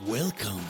Welcome.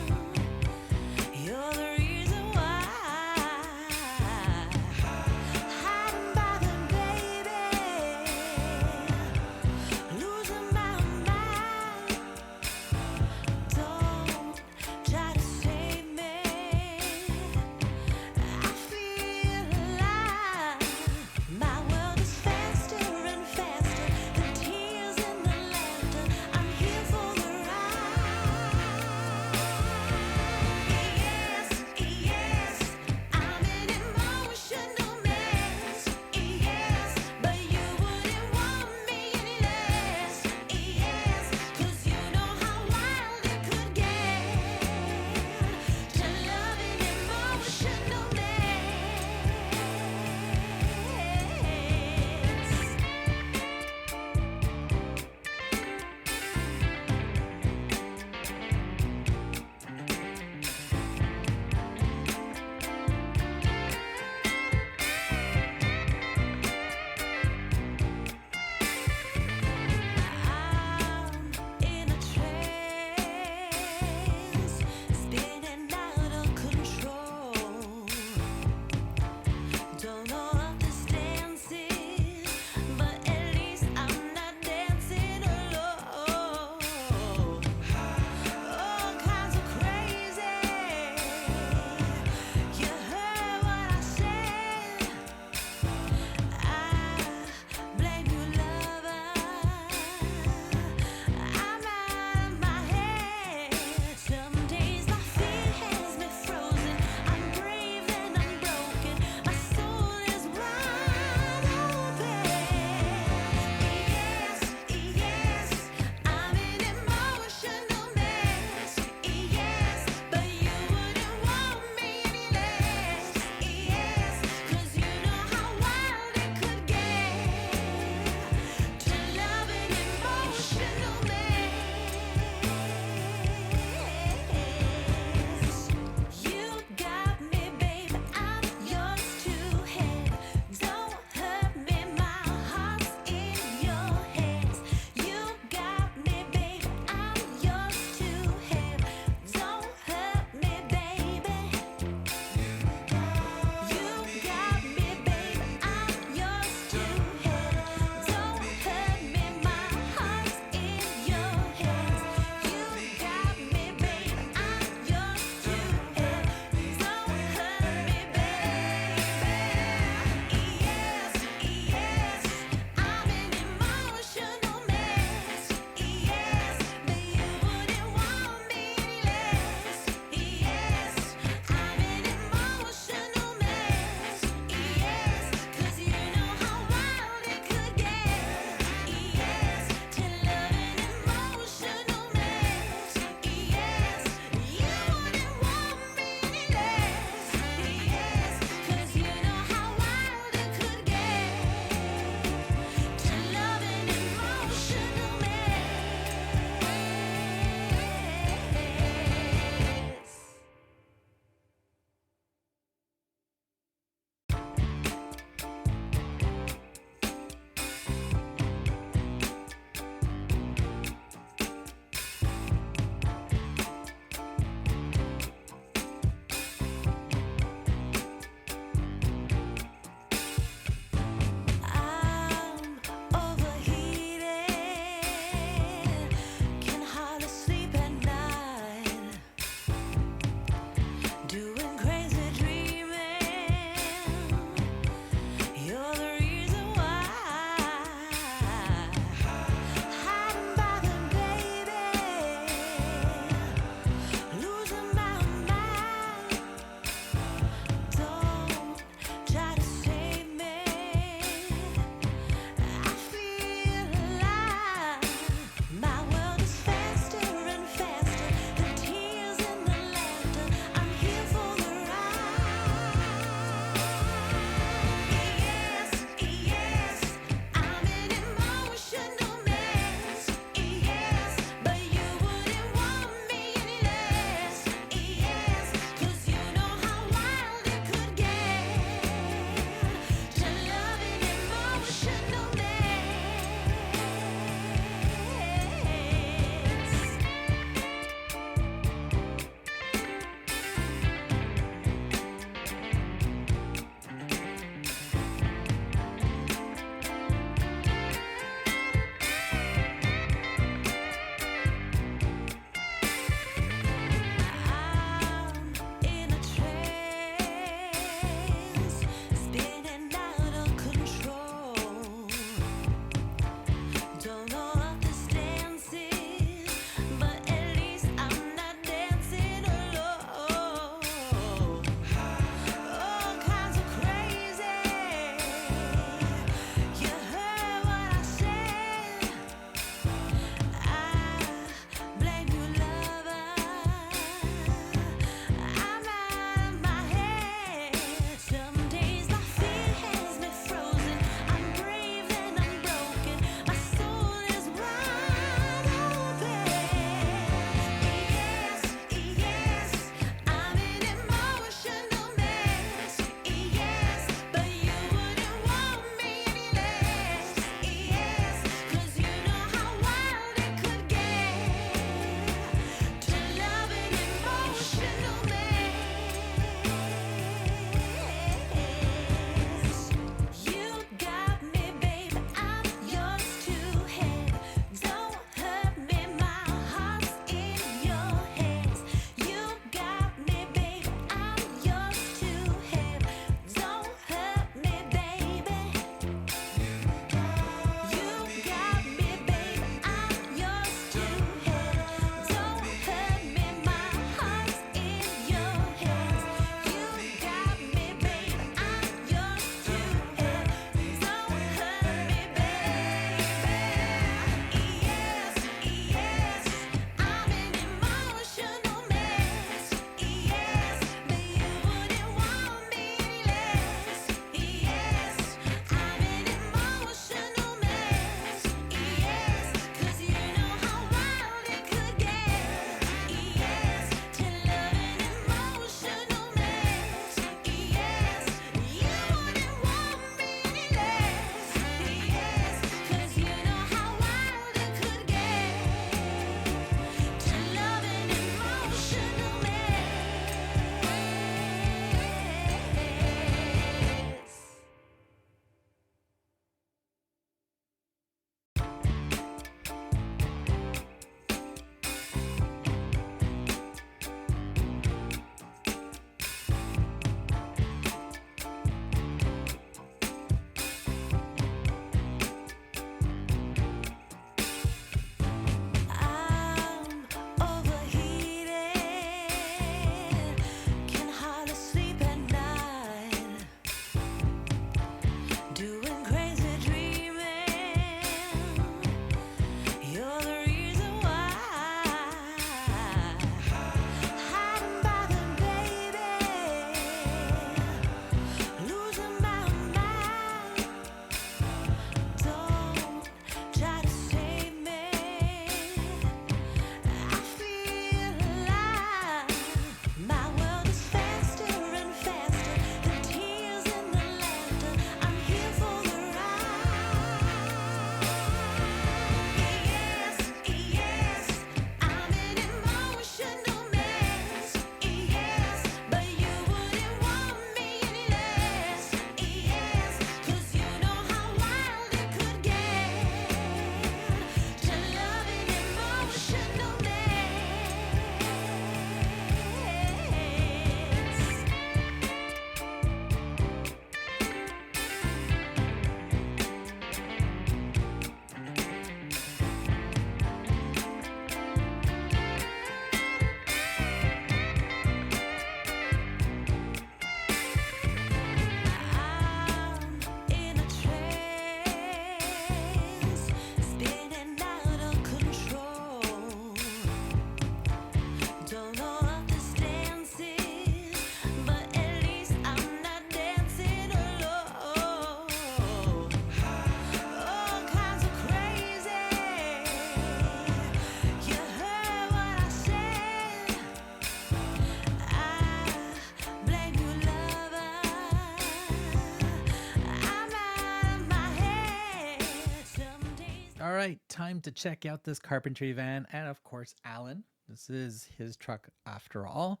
right, time to check out this carpentry van, and of course, Alan. This is his truck after all.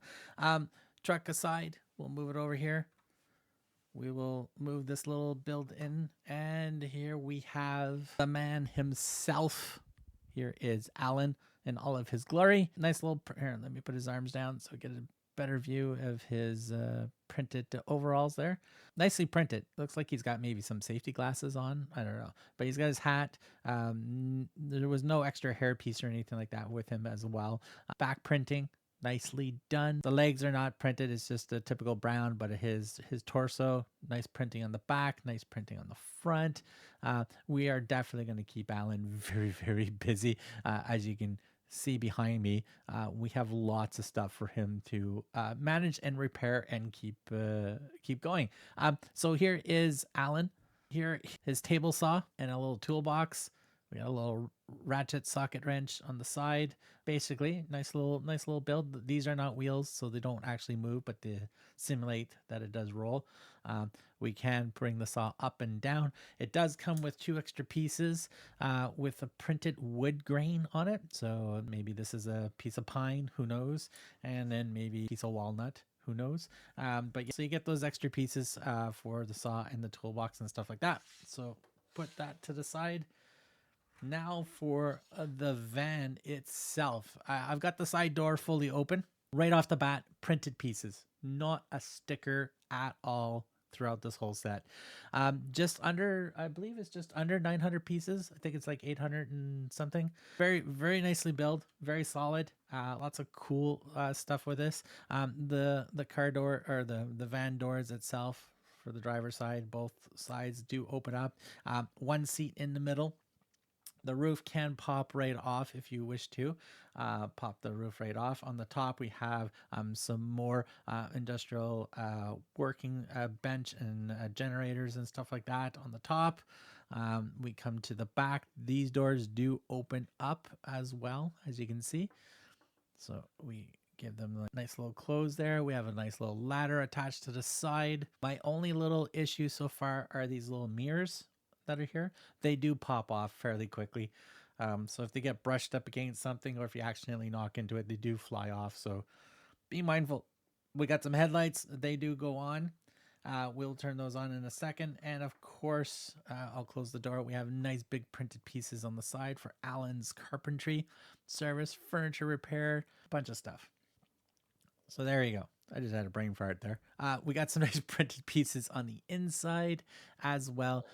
Truck aside, we'll move it over here. We will move this little build in, and here we have the man himself. Here is Alan in all of his glory. Nice little, here, let me put his arms down so get a better view of his printed overalls there. Nicely printed. Looks like he's got maybe some safety glasses on. I don't know. But he's got his hat. There was no extra hairpiece or anything like that with him as well. Back printing. Nicely done. The legs are not printed. It's just a typical brown, but his torso, nice printing on the back, nice printing on the front. We are definitely going to keep Alan very, very busy. As you can see behind me, we have lots of stuff for him to manage and repair and keep going. So here is Alan. Here, his table saw and a little toolbox. We got a little ratchet socket wrench on the side. Basically, nice little build. These are not wheels, so they don't actually move, but they simulate that it does roll. We can bring the saw up and down. It does come with 2 extra pieces with a printed wood grain on it. So maybe this is a piece of pine, who knows? And then maybe a piece of walnut, who knows? But yeah, so you get those extra pieces for the saw and the toolbox and stuff like that. So put that to the side. Now for the van itself. I've got the side door fully open. Right off the bat, printed pieces. Not a sticker at all throughout this whole set. Just under, I believe it's just under 900 pieces. I think it's like 800 and something. Very, very nicely built. Very solid. Lots of cool stuff with this. The car door, or the van doors itself for the driver's side, both sides do open up. 1 seat in the middle. The roof can pop right off if you wish to. Pop the roof right off. On the top, we have some more industrial working bench and generators and stuff like that on the top. We come to the back. These doors do open up as well, as you can see. So we give them a nice little close there. We have a nice little ladder attached to the side. My only little issue so far are these little mirrors that are here. They do pop off fairly quickly. So if they get brushed up against something, or if you accidentally knock into it, they do fly off. So be mindful. We got some headlights. They do go on. We'll turn those on in a second. And of course, I'll close the door. We have nice big printed pieces on the side for Alan's carpentry service, furniture repair, a bunch of stuff. So there you go. I just had a brain fart there. We got some nice printed pieces on the inside as well.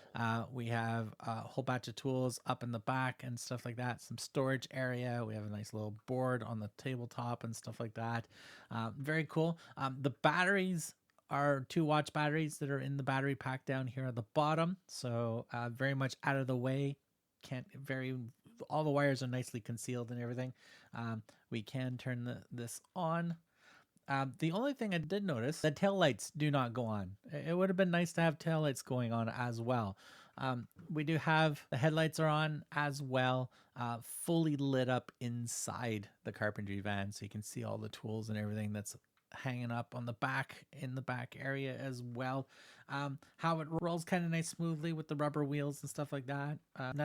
We have a whole batch of tools up in the back and stuff like that. Some storage area. We have a nice little board on the tabletop and stuff like that. Very cool. The batteries are 2-watch batteries that are in the battery pack down here at the bottom. So very much out of the way. All the wires are nicely concealed and everything. We can turn this on. The only thing I did notice, the tail lights do not go on. It would have been nice to have tail lights going on as well. We do have the headlights are on as well, fully lit up inside the carpentry van, so you can see all the tools and everything that's hanging up on the back, in the back area as well. How it rolls kind of nice smoothly with the rubber wheels and stuff like that.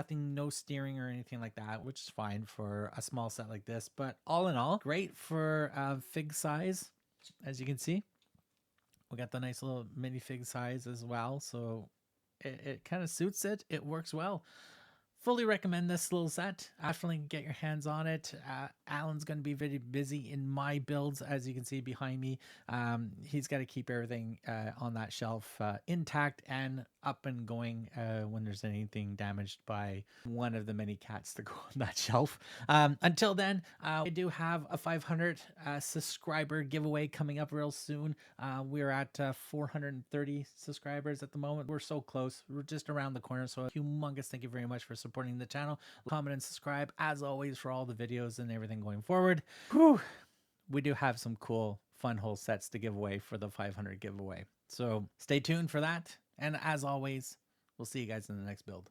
No steering or anything like that, which is fine for a small set like this. But all in all, great for fig size. As you can see, we got the nice little mini fig size as well. So it kind of suits it. It works well. Fully recommend this little set. Definitely get your hands on it. Alan's going to be very busy in my builds, as you can see behind me. He's got to keep everything on that shelf intact and up and going when there's anything damaged by one of the many cats that go on that shelf. Until then, I do have a 500 subscriber giveaway coming up real soon. We're at 430 subscribers at the moment. We're so close. We're just around the corner. So humongous thank you very much for supporting the channel. Comment and subscribe as always for all the videos and everything going forward. Whew. We do have some cool Funwhole sets to give away for the 500 giveaway. So stay tuned for that. And as always, we'll see you guys in the next build.